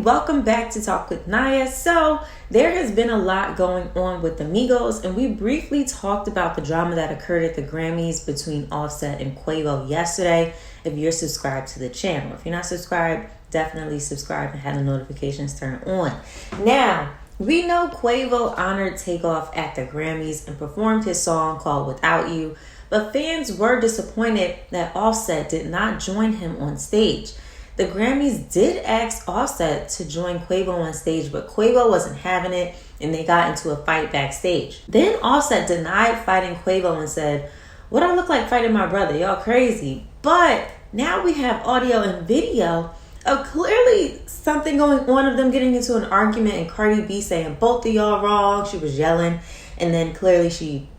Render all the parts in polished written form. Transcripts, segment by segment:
welcome back to Talk With Nia. So there has been a lot going on with the Migos, and we briefly talked about the drama that occurred at the Grammys between Offset and Quavo yesterday. If you're subscribed to the channel, if you're not subscribed, definitely subscribe and have the notifications turned on. Now, we know Quavo honored Takeoff at the Grammys and performed his song called Without You, but fans were disappointed that Offset did not join him on stage. The Grammys did ask Offset to join Quavo on stage, but Quavo wasn't having it and they got into a fight backstage. Then Offset denied fighting Quavo and said, "What I look like fighting my brother? Y'all crazy." But now we have audio and video of clearly something going on of them getting into an argument and Cardi B saying both of y'all wrong. She was yelling, and then clearly she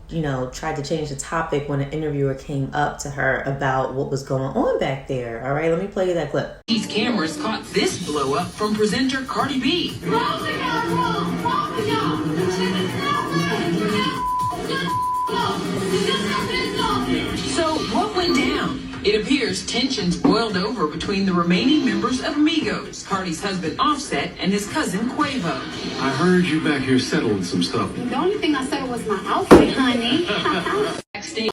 tried to change the topic when an interviewer came up to her about what was going on back there. All right, let me play you that clip. These cameras caught this blow up from presenter Cardi B. So what went down? It appears tensions boiled over between the remaining members of Migos, Cardi's husband Offset and his cousin Quavo. I heard you back here settling some stuff. The only thing I said was my outfit, honey.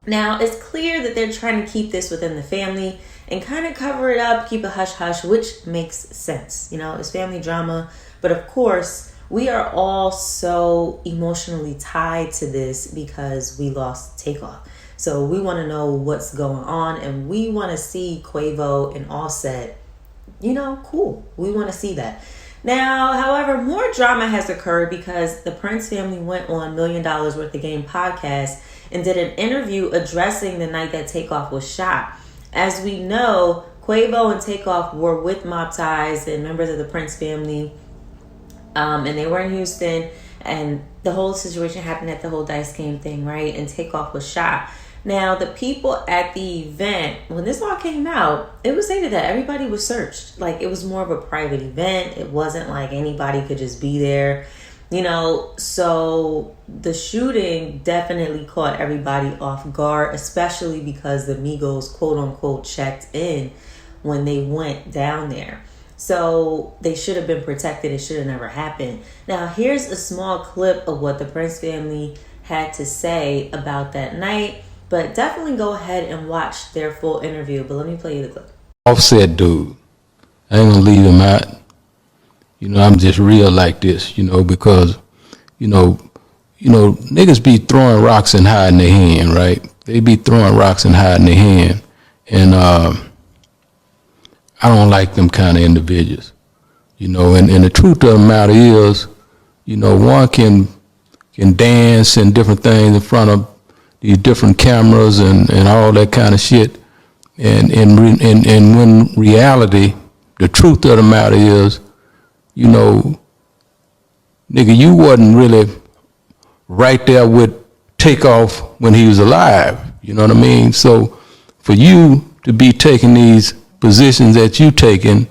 Now, it's clear that they're trying to keep this within the family and kind of cover it up, keep it hush-hush, which makes sense. It's family drama. But of course, we are all so emotionally tied to this because we lost Takeoff. So we want to know what's going on, and we want to see Quavo and Offset, cool. We want to see that. Now, however, more drama has occurred because the Prince family went on $1 Million Worth of Game podcast and did an interview addressing the night that Takeoff was shot. As we know, Quavo and Takeoff were with Mob Ties and members of the Prince family, and they were in Houston, and the whole situation happened at the whole Dice Game thing, right? And Takeoff was shot. Now, the people at the event, when this all came out, it was stated that everybody was searched. Like, it was more of a private event. It wasn't like anybody could just be there, So the shooting definitely caught everybody off guard, especially because the Migos, quote unquote, checked in when they went down there. So they should have been protected. It should have never happened. Now, here's a small clip of what the Prince family had to say about that night. But definitely go ahead and watch their full interview. But let me play you the clip. Offset dude. I ain't gonna leave him out. I'm just real like this, because, niggas be throwing rocks and hiding their hand, right? They be throwing rocks and hiding their hand. And I don't like them kind of individuals. And the truth of the matter is, one can dance and different things in front of these different cameras and all that kind of shit. And when reality, the truth of the matter is, nigga, you wasn't really right there with Takeoff when he was alive. You know what I mean? So for you to be taking these positions that you taking,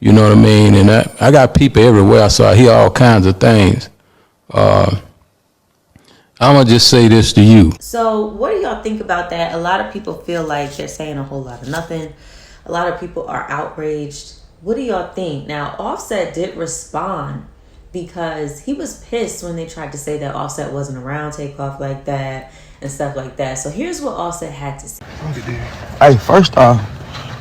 you know what I mean? And I got people everywhere, so I hear all kinds of things. I'm going to just say this to you. So what do y'all think about that? A lot of people feel like they're saying a whole lot of nothing. A lot of people are outraged. What do y'all think? Now, Offset did respond because he was pissed when they tried to say that Offset wasn't around Takeoff like that and stuff like that. So here's what Offset had to say. Hey, first off,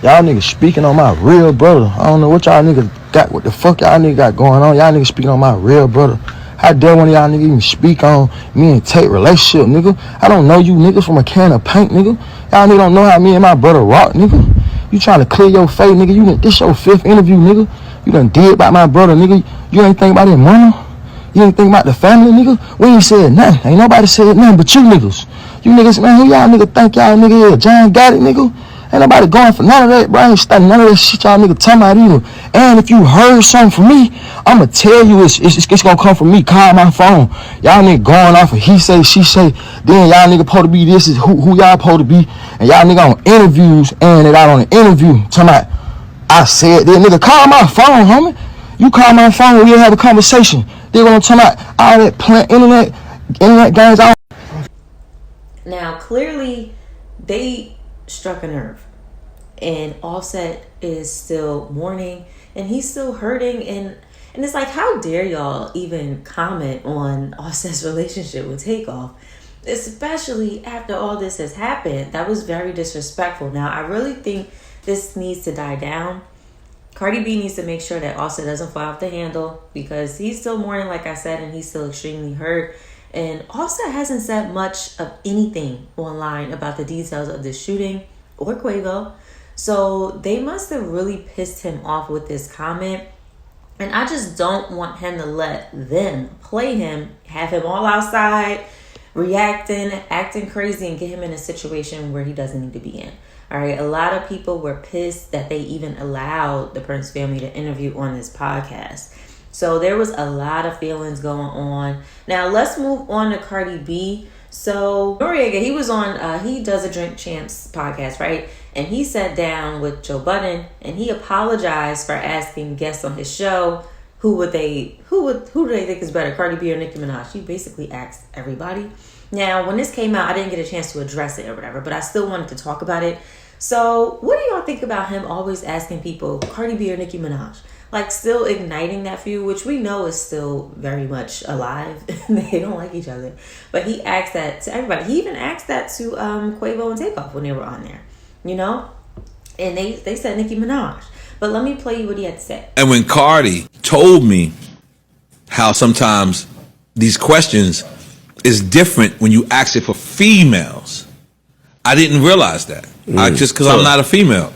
y'all niggas speaking on my real brother. I don't know what y'all niggas got, what the fuck y'all niggas got going on. Y'all niggas speaking on my real brother. How dare one of y'all niggas even speak on me and Tate relationship, nigga? I don't know you niggas from a can of paint, nigga. Y'all niggas don't know how me and my brother rock, nigga. You trying to clear your face, nigga. This your 5th interview, nigga. You done did about my brother, nigga. You ain't think about his mama. You ain't think about the family, nigga. We ain't said nothing. Ain't nobody said nothing but you niggas. You niggas, man, who y'all nigga think y'all nigga is? John got it, nigga. Ain't nobody going for none of that, bro. I ain't studying none of that shit y'all nigga talking about either. And if you heard something from me, I'ma tell you it's gonna come from me. Call my phone. Y'all nigga going off of he say, she say. Then y'all nigga supposed to be this is who y'all supposed to be. And y'all nigga on interviews and it out on the interview. Talking about, I said that, nigga, call my phone, homie. You call my phone, we'll have a conversation. They gonna talk about all that plant internet games out. Now, clearly, they struck a nerve. And Offset is still mourning. And he's still hurting. And And it's like, how dare y'all even comment on Offset's relationship with Takeoff? Especially after all this has happened. That was very disrespectful. Now, I really think this needs to die down. Cardi B needs to make sure that Offset doesn't fly off the handle, because he's still mourning, like I said, and he's still extremely hurt. And Offset hasn't said much of anything online about the details of this shooting or Quavo. So they must have really pissed him off with this comment. And I just don't want him to let them play him, have him all outside, reacting, acting crazy, and get him in a situation where he doesn't need to be in. All right. A lot of people were pissed that they even allowed the Prince family to interview on this podcast. So there was a lot of feelings going on. Now let's move on to Cardi B. So Noriega, he was on, he does a Drink Champs podcast, right? And he sat down with Joe Budden and he apologized for asking guests on his show, who do they think is better, Cardi B or Nicki Minaj? He basically asked everybody. Now, when this came out, I didn't get a chance to address it or whatever, but I still wanted to talk about it. So what do y'all think about him always asking people, Cardi B or Nicki Minaj? Like, still igniting that feud, which we know is still very much alive. They don't like each other. But he asked that to everybody. He even asked that to Quavo and Takeoff when they were on there, you know? And they said Nicki Minaj. But let me play you what he had to say. And when Cardi told me how sometimes these questions is different when you ask it for females, I didn't realize that. Just because I'm not a female.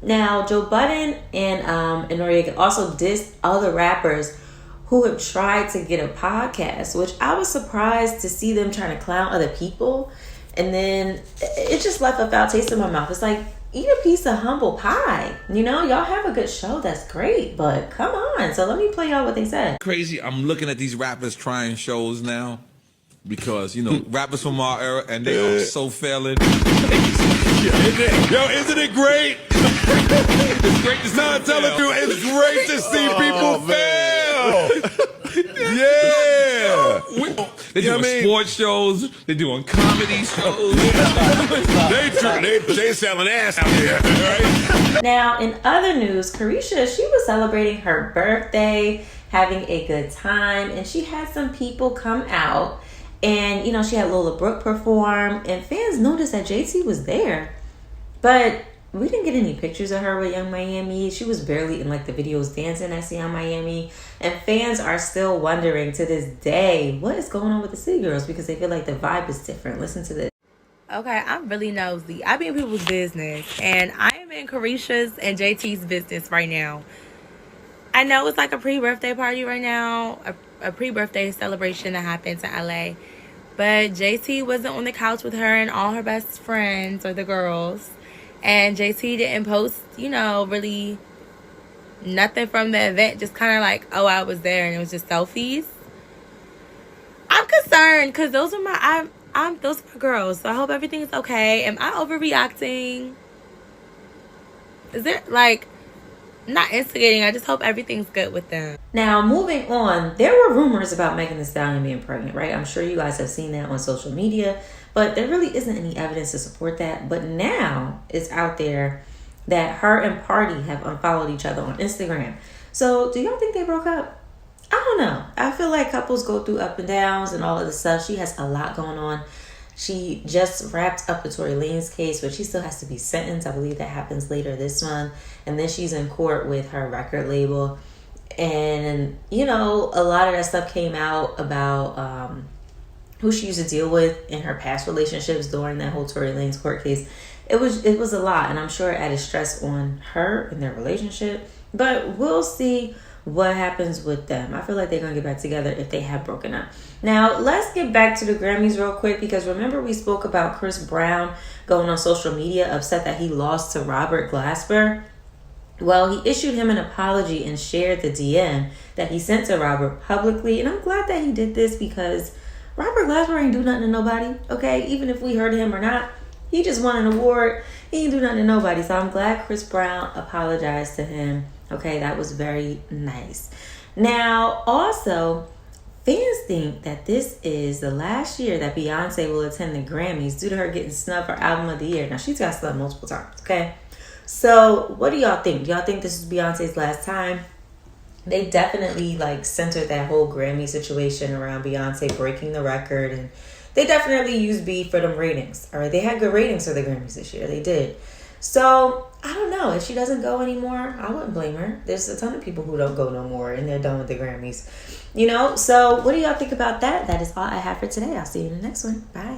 Now, Joe Budden and Noriega also dissed other rappers who have tried to get a podcast, which I was surprised to see them trying to clown other people. And then it just left a foul taste in my mouth. It's like, eat a piece of humble pie. You know, y'all have a good show. That's great. But come on. So let me play y'all what they said. Crazy. I'm looking at these rappers trying shows now because, you know, rappers from our era, and they are so failing. Yo, isn't it great? It's great to see. No, I'm telling you, it's great to see people fail. Yeah. They're doing sports shows. They're doing comedy shows. they selling ass out here. Right? Now, in other news, Carisha, she was celebrating her birthday, having a good time, and she had some people come out. And, you know, she had Lola Brooke perform, and fans noticed that JT was there. But we didn't get any pictures of her with Young Miami. She was barely in, like, the videos dancing at Young Miami. And fans are still wondering to this day, what is going on with the City Girls? Because they feel like the vibe is different. Listen to this. Okay, I'm really nosy. I be in people's business, and I am in Carisha's and JT's business right now. I know it's like a pre-birthday party right now, a pre-birthday celebration that happened to LA. But JT wasn't on the couch with her and all her best friends or the girls. And JT didn't post, you know, really nothing from the event. Just kind of like, oh, I was there, and it was just selfies. I'm concerned because those are my girls. So I hope everything is okay. Am I overreacting? Is there like... not instigating. I just hope everything's good with them. Now, moving on, there were rumors about Megan Thee Stallion being pregnant, right? I'm sure you guys have seen that on social media, but there really isn't any evidence to support that. But now it's out there that her and Pardi have unfollowed each other on Instagram. So do y'all think they broke up? I don't know. I feel like couples go through up and downs and all of this stuff. She has a lot going on. She just wrapped up the Tory Lanez case, but she still has to be sentenced. I believe that happens later this month. And then she's in court with her record label. And, you know, a lot of that stuff came out about who she used to deal with in her past relationships during that whole Tory Lanez court case. It was a lot, and I'm sure it added stress on her and their relationship. But we'll see what happens with them. I feel like they're going to get back together if they have broken up. Now, let's get back to the Grammys real quick, because remember we spoke about Chris Brown going on social media upset that he lost to Robert Glasper? Well, he issued him an apology and shared the DM that he sent to Robert publicly. And I'm glad that he did this, because Robert Glasper ain't do nothing to nobody, okay? Even if we heard him or not, he just won an award. He ain't do nothing to nobody. So I'm glad Chris Brown apologized to him. Okay, that was very nice. Now, also, fans think that this is the last year that Beyonce will attend the Grammys due to her getting snubbed for Album of the Year. Now, she's got snubbed multiple times, okay? So, what do y'all think? Do y'all think this is Beyonce's last time? they definitely like centered that whole Grammy situation around Beyonce breaking the record, and they definitely used B for them ratings. All right, they had good ratings for the Grammys this year. They did. So I don't know, if she doesn't go anymore, I wouldn't blame her. There's a ton of people who don't go no more and they're done with the Grammys, you know. So what do y'all think about that? That is all I have for today. I'll see you in the next one. Bye.